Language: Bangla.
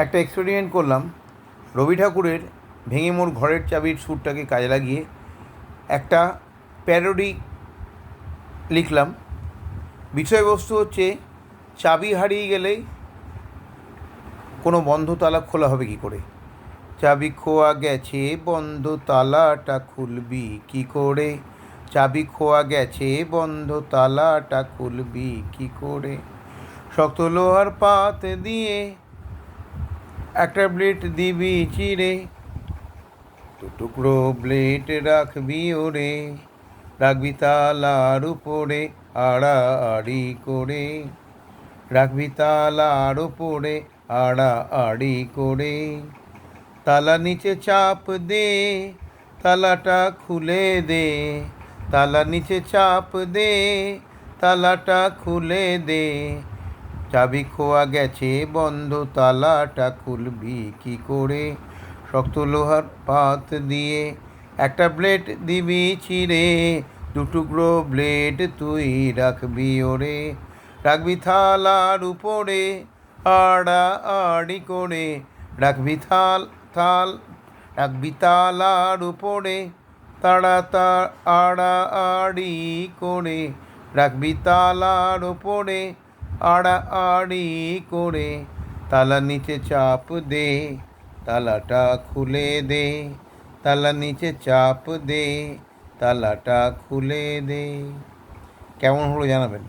একটা এক্সপেরিমেন্ট করলাম। রবি ঠাকুরের ভেঙে মোর ঘরের চাবির সুরটাকে কাজে লাগিয়ে একটা প্যারোডি লিখলাম। বিষয়বস্তু হচ্ছে, চাবি হারিয়ে গেলেই কোনো বন্ধ তালা খোলা হবে কী করে? চাবি খোয়া গেছে, বন্ধ তালাটা খুলবি কী করে? চাবি খোয়া গেছে, বন্ধ তালাটা খুলবি কী করে? শক্ত লোহার পাত দিয়ে একটা ব্লেড দিবি চিড়ে, টুকরো ব্লেড রাখবি ওরে, রাখবি তালার উপরে আড়াআড়ি করে, রাখবি তালার উপরে আড়াআড়ি করে। তালা নিচে চাপ দে, তালাটা খুলে দে, তালা নিচে চাপ দে, তালাটা খুলে দে। চাবি খোয়া গেছে, বন্ধ তালাটা খুলবি কী করে? শক্ত লোহার পাত দিয়ে একটা ব্লেড দিবি চিড়ে, দুটুকরো ব্লেড তুই রাখবি ওরে, রাখবি থালার উপরে আড়াআড়ি করে, রাখবি রাখবি তালার উপরে আড়াআড়ি করে, রাখবি তালার উপরে আড়াআড়ি করে। তালা নিচে চাপ দে, তালাটা খুলে দে, তালা নিচে চাপ দে, তালাটা খুলে দে। কেমন হলো জানাবেন।